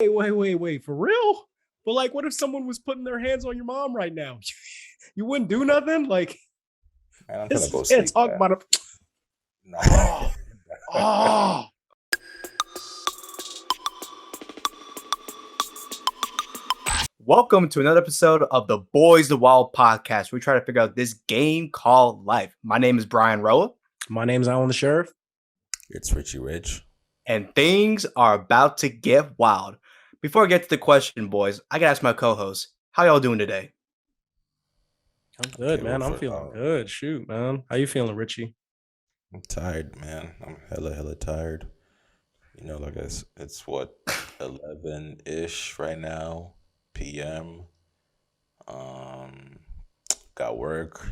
Wait, for real? But like, what if someone was putting their hands on your mom right now? You wouldn't do nothing? Like, Man, I'm trying to this go man sleep, talk man. about it. Nah. Oh, oh. Welcome to another episode of the Boys the Wild podcast. We try to figure out this game called life. My name is Brian Roa. My name's Alan the Sheriff. It's Richie Rich. And things are about to get wild. Before I get to the question, boys, I gotta ask my co-host, how y'all doing today? I'm good, man. I'm feeling good. Shoot, man. How you feeling, Richie? I'm tired, man. I'm hella tired. You know, like it's what 11-ish right now, p.m. Got work.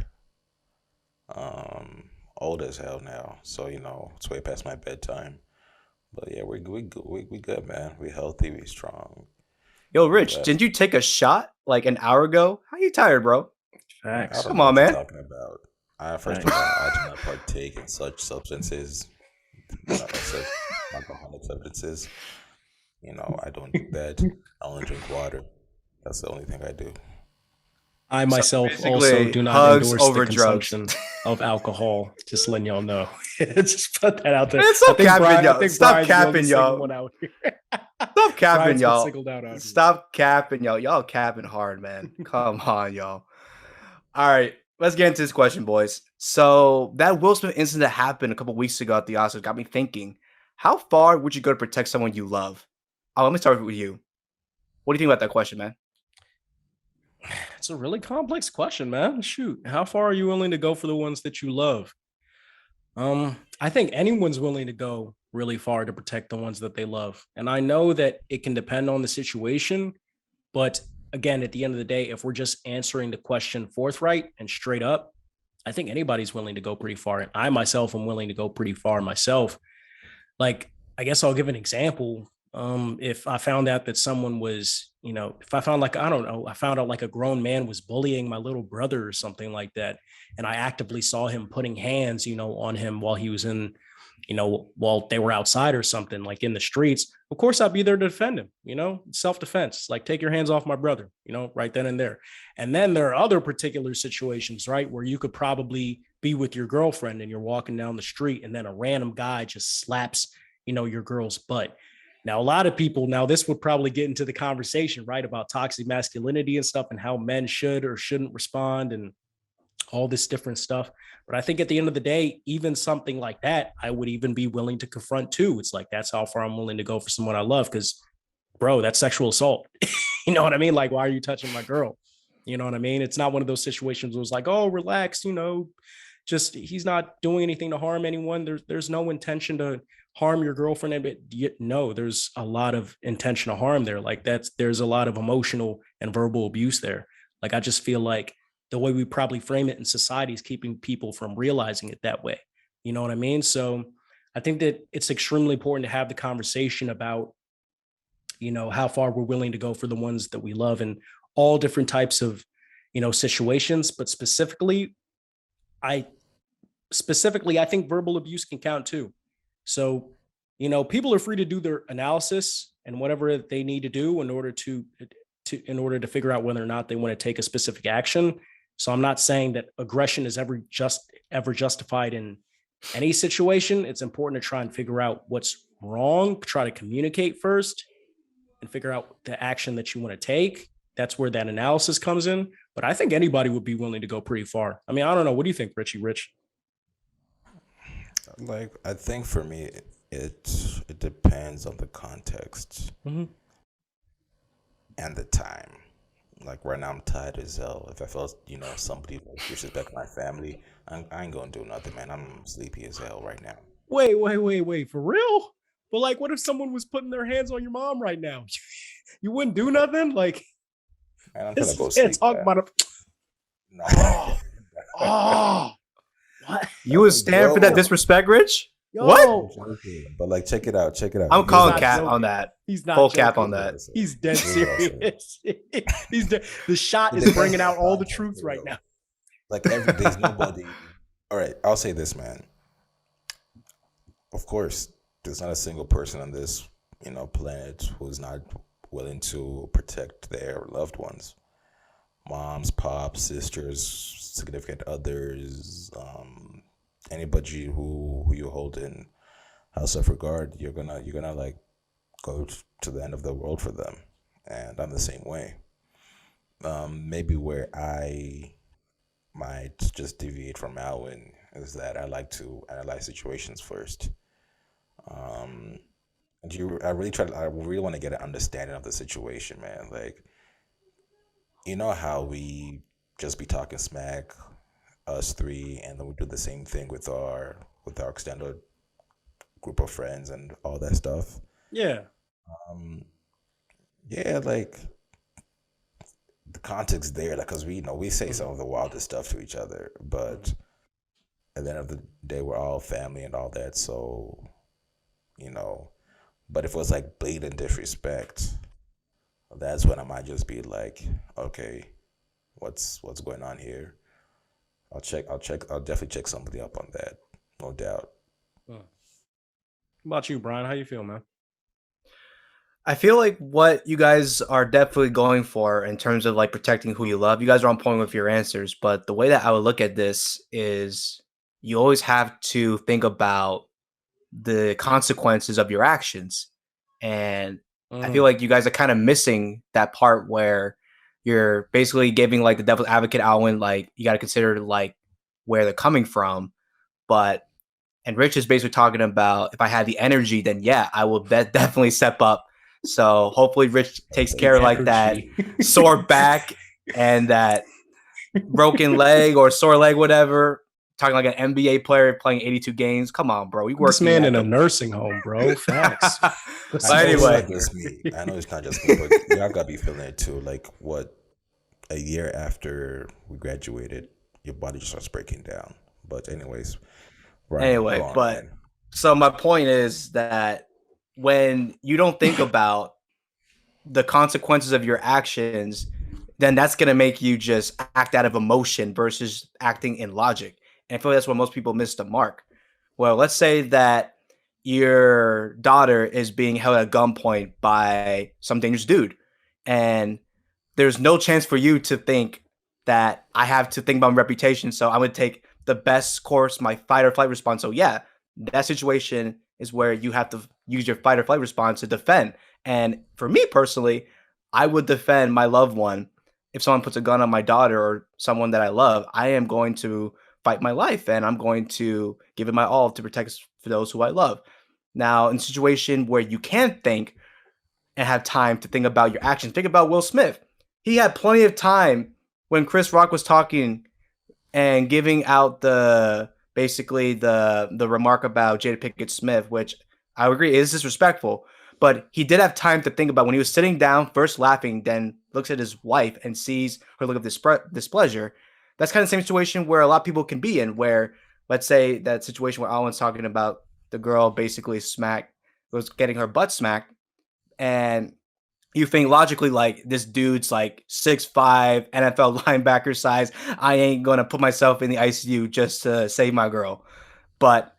Old as hell now, so you know it's way past my bedtime. But yeah, we good, man. We healthy, we strong. Yo, Rich, didn't you take a shot like an hour ago? How you tired, bro? Facts. Come on, man. Talking about. First of all, I do not partake in such substances, such alcoholic substances. You know, I don't do that. I only drink water. That's the only thing I do. I myself basically, also do not hugs endorse over the consumption of alcohol. Just letting y'all know. Just put that out there. Man, stop capping, y'all. Stop capping, y'all. Stop capping, y'all. Singled out out Stop capping, y'all. Y'all capping hard, man. Come on, y'all. All right, let's get into this question, boys. So that Will Smith incident that happened a couple weeks ago at the Oscars got me thinking, how far would you go to protect someone you love? Let me start with you. What do you think about that question, man? It's a really complex question, man. Shoot, how far are you willing to go for the ones that you love? I think anyone's willing to go really far to protect the ones that they love. And I know that it can depend on the situation, but again, at the end of the day, if we're just answering the question forthright and straight up, I think anybody's willing to go pretty far. And I myself am willing to go pretty far myself. Like, I guess I'll give an example. If I found out that someone was, if I found I found out like a grown man was bullying my little brother or something like that, and I actively saw him putting hands, on him while he was in, while they were outside or something, like in the streets, of course I'd be there to defend him, self-defense, like take your hands off my brother, right then and there. And then there are other particular situations, right, where you could probably be with your girlfriend and you're walking down the street and then a random guy just slaps, your girl's butt. Now, a lot of people, this would probably get into the conversation, right, about toxic masculinity and stuff and how men should or shouldn't respond and all this different stuff. But I think at the end of the day, even something like that, I would even be willing to confront too. It's like, that's how far I'm willing to go for someone I love. Because, bro, that's sexual assault. You know what I mean? Like, why are you touching my girl? You know what I mean? It's not one of those situations where it's like, oh, relax, just he's not doing anything to harm anyone. There's no intention to harm your girlfriend. But no, there's a lot of intentional harm there. Like there's a lot of emotional and verbal abuse there. Like, I just feel like the way we probably frame it in society is keeping people from realizing it that way. You know what I mean? So I think that it's extremely important to have the conversation about, how far we're willing to go for the ones that we love in all different types of, situations. But specifically, I think verbal abuse can count too. So, people are free to do their analysis and whatever they need to do in order to figure out whether or not they want to take a specific action. So I'm not saying that aggression is ever justified in any situation. It's important to try and figure out what's wrong, try to communicate first and figure out the action that you want to take. That's where that analysis comes in. But I think anybody would be willing to go pretty far. I mean, I don't know. What do you think, Richie Rich? Like, I think for me, it depends on the context and the time. Like right now, I'm tired as hell. If I felt, somebody disrespect my family, I ain't gonna do nothing, man. I'm sleepy as hell right now. Wait, for real? But like, what if someone was putting their hands on your mom right now? You wouldn't do nothing? Like, man, I'm trying to go sleep. Talk about it. No. What? You would stand for that disrespect, Rich? Yo. What? But like, check it out. I'm calling cap on that. He's not full joking. cap on that. He's dead serious. The shot is bringing out all the truth right now. Like, there's nobody. All right, I'll say this, man. Of course, there's not a single person on this, planet who's not willing to protect their loved ones, moms, pops, sisters, significant others, anybody who you hold in house of regard. You're gonna like go to the end of the world for them, and I'm the same way. Maybe where I might just deviate from Alwyn is that I like to analyze situations first. Um, I really want to get an understanding of the situation, man. Like, you know how we just be talking smack, us three, and then we do the same thing with our extended group of friends and all that stuff. Yeah. Um, yeah, like the context there, like, cause we say Mhm. some of the wildest stuff to each other, Mhm. but at the end of the day, we're all family and all that. So, you know, but if it was like blatant disrespect, that's when I might just be like, okay, what's going on here? I'll definitely check somebody up on that, no doubt. What about you, Brian? How you feel, man? I feel like what you guys are definitely going for in terms of like protecting who you love, you guys are on point with your answers. But the way that I would look at this is you always have to think about the consequences of your actions. And I feel Mm. like you guys are kind of missing that part where you're basically giving like the devil's advocate Alwyn, like you got to consider like where they're coming from. But and Rich is basically talking about if I had the energy, then yeah, I will definitely step up. So hopefully Rich takes The care of like that energy. sore back and that broken leg or sore leg, whatever. Talking like an NBA player playing 82 games. Come on, bro. We This working man in at a the. nursing home, bro. Facts. What's I But know going it's anyway, on not here? just me. I know it's not just me, but y'all gotta be feeling it too. Like what, a year after we graduated, your body just starts breaking down. But anyways, Ryan, go anyway, on, but man. so my point is that when you don't think about the consequences of your actions, then that's going to make you just act out of emotion versus acting in logic. And I feel like that's where most people miss the mark. Well, let's say that your daughter is being held at gunpoint by some dangerous dude, and there's no chance for you to think that I have to think about my reputation. So I'm going to take the best course, my fight or flight response. So yeah, that situation is where you have to use your fight or flight response to defend. And for me personally, I would defend my loved one. If someone puts a gun on my daughter or someone that I love, I am going to fight my life and I'm going to give it my all to protect for those who I love. Now, in a situation where you can't think and have time to think about your actions, think about Will Smith. He had plenty of time when Chris Rock was talking and giving out the basically the remark about Jada Pinkett Smith, which I agree is disrespectful. But he did have time to think about when he was sitting down, first laughing, then looks at his wife and sees her look of displeasure. That's kind of the same situation where a lot of people can be in, where let's say that situation where Alan's talking about the girl basically was getting her butt smacked, and you think logically like this dude's like 6'5" NFL linebacker size. I ain't gonna put myself in the ICU just to save my girl. But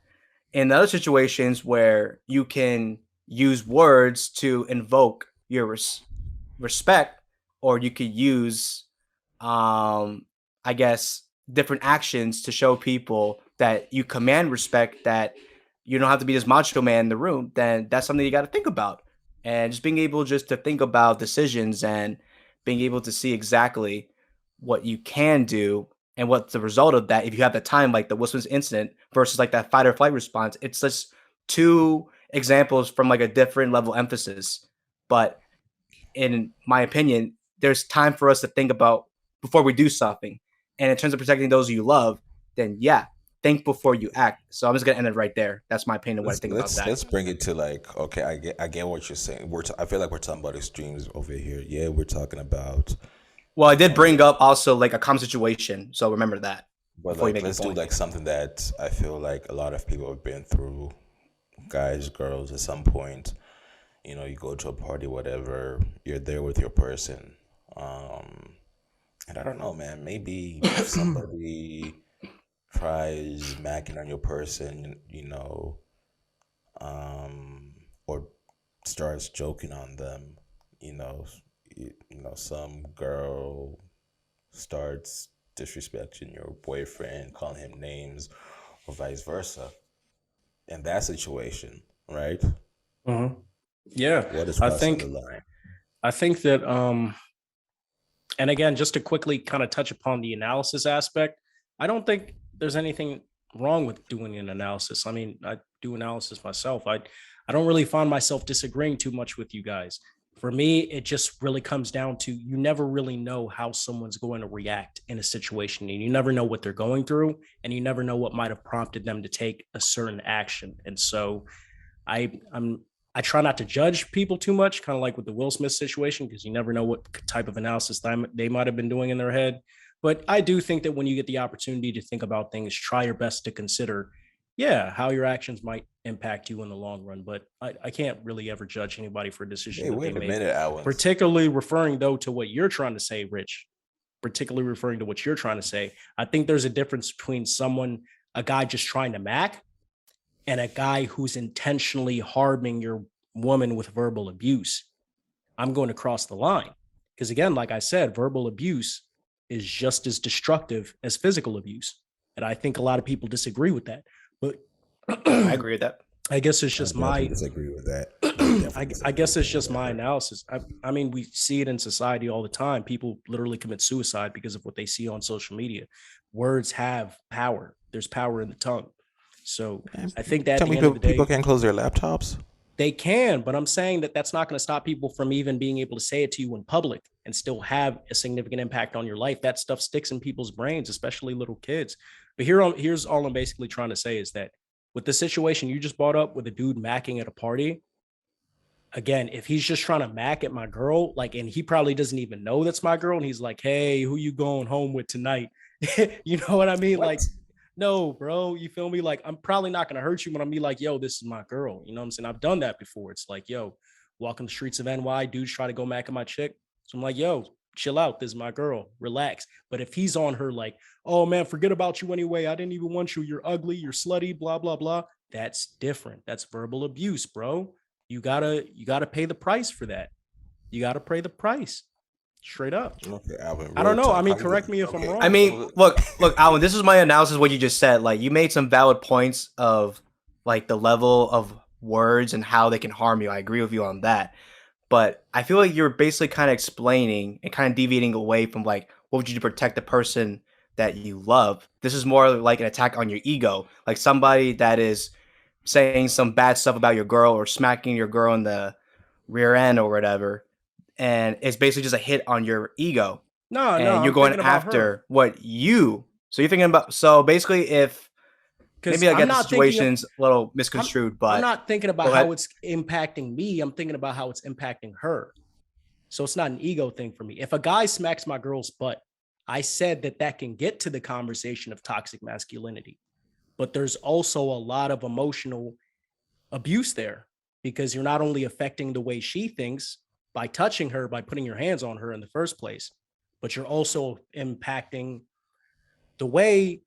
in other situations where you can use words to invoke your respect, or you could use um I guess different actions to show people that you command respect, that you don't have to be this macho man in the room, then that's something you got to think about. And just being able just to think about decisions and being able to see exactly what you can do and what's the result of that if you have the time, like the Wilson's incident versus like that fight or flight response. It's just two examples from like a different level emphasis. But in my opinion, there's time for us to think about before we do something. And in terms of protecting those you love, then yeah, think before you act. So I'm just gonna end it right there. That's my opinion of what I Let's think about let's that. let's bring it to like, okay, I get what you're saying. I feel like we're talking about extremes over here. Yeah, we're talking about, Well, I did oh bring yeah, up also like a common situation, so remember that but before you like make your let's do point. like something that I feel like a lot of people have been through, guys, girls, at some point. You go to a party, whatever, you're there with your person. Um, and I don't know, man, maybe somebody tries macking on your person, um, or starts joking on them. you know, some girl starts disrespecting your boyfriend, calling him names, or vice versa. In that situation, right? Mhm. Yeah, What is I crossing the think line? I think that and again, just to quickly kind of touch upon the analysis aspect, I don't think there's anything wrong with doing an analysis. I mean, I do analysis myself. I don't really find myself disagreeing too much with you guys. For me, it just really comes down to you never really know how someone's going to react in a situation, and you never know what they're going through, and you never know what might have prompted them to take a certain action. And so I'm I try not to judge people too much, kind of like with the Will Smith situation, because you never know what type of analysis they might have been doing in their head. But I do think that when you get the opportunity to think about things, try your best to consider, yeah, how your actions might impact you in the long run. But I can't really ever judge anybody for a decision Hey, that they wait a make, minute, Owens. particularly referring though to what you're trying to say, Rich. Particularly referring to what you're trying to say, I think there's a difference between a guy just trying to mac, and a guy who's intentionally harming your woman with verbal abuse. I'm going to cross the line. Because again, like I said, verbal abuse is just as destructive as physical abuse. And I think a lot of people disagree with that. But I agree with that. I guess it's I just definitely my disagree with that. I definitely I disagree guess with it's that. just my Whatever. analysis. I mean, we see it in society all the time. People literally commit suicide because of what they see on social media. Words have power. There's power in the tongue. So And I think that at tell the me, end of the people day, can't close their laptops. they can, but I'm saying that that's not going to stop people from even being able to say it to you in public and still have a significant impact on your life. That stuff sticks in people's brains, especially little kids. But here's all I'm basically trying to say is that with the situation you just brought up with a dude macking at a party, again, if he's just trying to mac at my girl, like, and he probably doesn't even know that's my girl, and he's like, "Hey, who you going home with tonight?" You know what I mean? What? Like, no, bro, you feel me? Like, I'm probably not gonna hurt you when I'm be like, "Yo, this is my girl." You know what I'm saying? I've done that before. It's like, yo, walking the streets of NY, dudes try to go mac at my chick, so I'm like, yo, chill out. This is my girl. Relax. But if he's on her like, "Oh man, forget about you anyway. I didn't even want you. You're ugly. You're slutty. Blah blah blah." That's different. That's verbal abuse, bro. You gotta pay the price for that. You gotta pay the price. Straight up. Okay, Alvin, I real don't know. I talk. mean, How many? correct me if I'm Okay, I wrong, mean, but look, Alan. This is my analysis of what you just said. Like, you made some valid points of like the level of words and how they can harm you. I agree with you on that. But I feel like you're basically kind of explaining and kind of deviating away from like what would you do to protect the person that you love. This is more like an attack on your ego, like somebody that is saying some bad stuff about your girl or smacking your girl in the rear end or whatever, and it's basically just a hit on your ego, no, no, and you're I'm going thinking about her. after what you. So you're thinking about. So basically, if Because maybe I I'm get the not thinking of situation's a little I'm misconstrued, I'm but not thinking about go how ahead. it's impacting me. I'm thinking about how it's impacting her. So it's not an ego thing for me. If a guy smacks my girl's butt, I said that that can get to the conversation of toxic masculinity. But there's also a lot of emotional abuse there because you're not only affecting the way she thinks by touching her, by putting your hands on her in the first place, but you're also impacting the way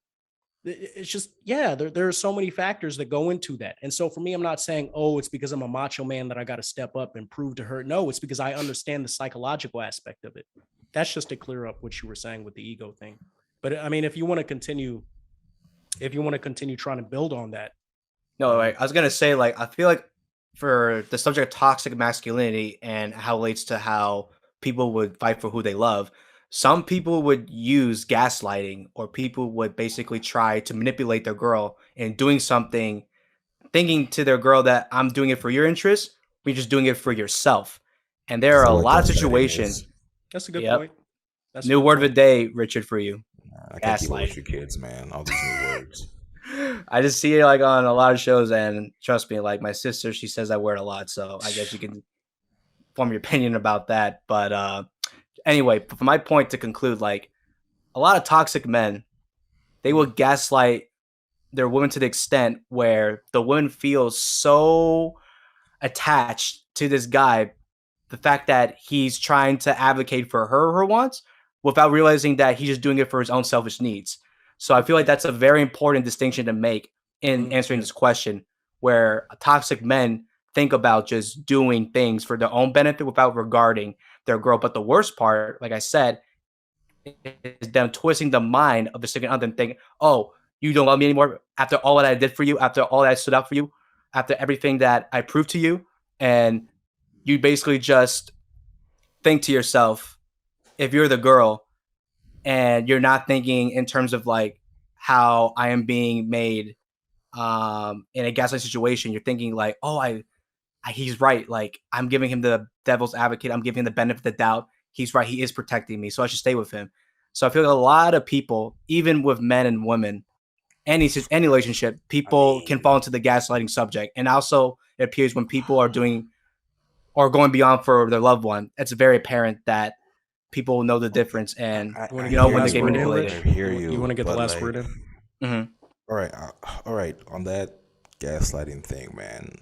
it's just, yeah, there are so many factors that go into that. And so for me, I'm not saying, oh, it's because I'm a macho man that I got to step up and prove to her. No, it's because I understand the psychological aspect of it. That's just to clear up what you were saying with the ego thing. But I mean, if you want to continue trying to build on that, No, like, I was gonna say, like, I feel like for the subject of toxic masculinity and how it relates to how people would fight for who they love, some people would use gaslighting, or people would basically try to manipulate their girl in doing something, thinking to their girl that I'm doing it for your interest, but you're just doing it for yourself. And there is are that a what lot of gaslighting situations. is? that's a good Yep. point. That's a New good word of the point. day, Richard, for you. I can't keep up with Gaslighting. your kids, man. All these new words. I just see it like on a lot of shows, and trust me, like my sister, she says that word a lot, so I guess you can form your opinion about that. But anyway, for my point to conclude, like a lot of toxic men, they will gaslight their women to the extent where the woman feels so attached to this guy, the fact that he's trying to advocate for her wants without realizing that he's just doing it for his own selfish needs. So I Good feel like point. that's a very important distinction to make in answering Yeah. this question, where toxic men think about just doing things for their own benefit without regarding their growth. But the worst part, like I said, is them twisting the mind of the second other and thinking, oh, you don't love me anymore after all that I did for you, after all that I stood up for you, after everything that I proved to you. And you basically just think to yourself, if you're the girl and you're not thinking in terms of like how I am being made in a gaslight situation, you're thinking like, oh, he's right. Like I'm giving him the devil's advocate. I'm giving him the benefit of the doubt. He's right. He is protecting me. So I should stay with him. So I feel like a lot of people, even with men and women, any relationship, people can fall into the gaslighting subject. And also it appears when people are doing or going beyond for their loved one, it's very apparent that people know the difference. And when you know when they get manipulated. I hear you. You want to get the last like, word in? Mm-hmm. All right. On that gaslighting thing, man,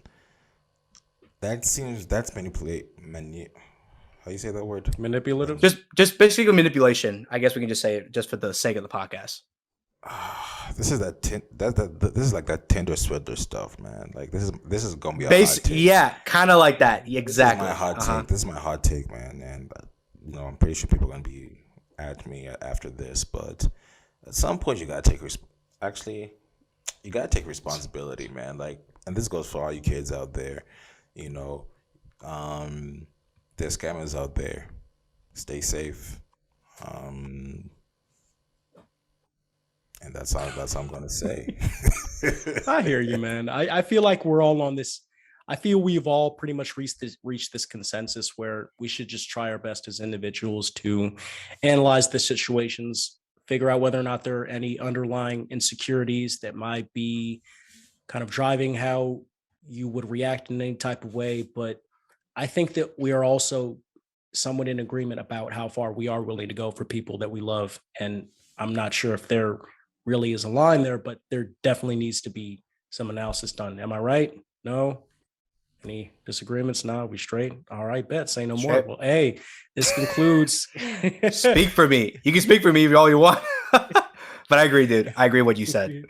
that's how you say that word? Manipulative. Just basically manipulation. I guess we can just say it just for the sake of the podcast. This is this is like that Tinder swindler stuff, man. Like this is gonna be a hot take. Yeah, kind of like that. Exactly. This is my hot take. This is my hot take, man. And I'm pretty sure people are gonna be at me after this, but at some point you gotta take responsibility, man. Like, and this goes for all you kids out there. There's scammers out there. Stay safe. And that's all I'm gonna say. I hear you, man. I feel like we're all on this. I feel we've all pretty much reached this consensus where we should just try our best as individuals to analyze the situations, figure out whether or not there are any underlying insecurities that might be kind of driving how you would react in any type of way. But I think that we are also somewhat in agreement about how far we are willing to go for people that we love. And I'm not sure if there really is a line there, but there definitely needs to be some analysis done. Am I right? No? Any disagreements? No, we straight? All right, bet. Say no more. Well, hey, this concludes. Speak for me. You can speak for me all you want. But I agree, dude. I agree with what you said.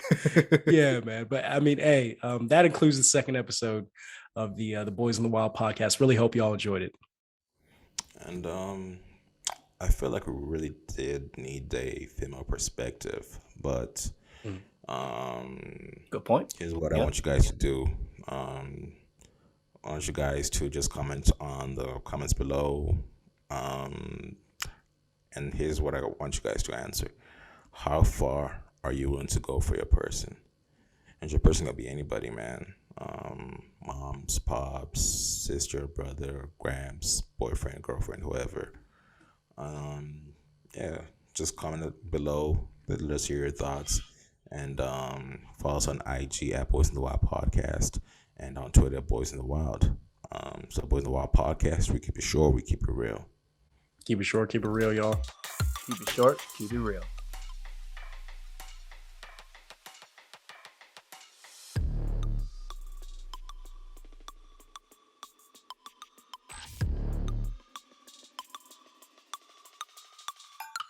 Yeah, man. But I mean, hey, that includes the second episode of the Boys in the Wild podcast. Really hope y'all enjoyed it. And I feel like we really did need a female perspective, but good point. Here's what I want you guys to do. I want you guys to just comment on the comments below. And here's what I want you guys to answer. How far are you willing to go for your person? And your person gonna be anybody, man. Moms, pops, sister, brother, gramps, boyfriend, girlfriend, whoever. Yeah, just comment below. Let us hear your thoughts. And follow us on IG at Boys in the Wild Podcast and on Twitter at Boys in the Wild. So Boys in the Wild Podcast, we keep it short, we keep it real. Keep it short, keep it real, y'all. Keep it short, keep it real.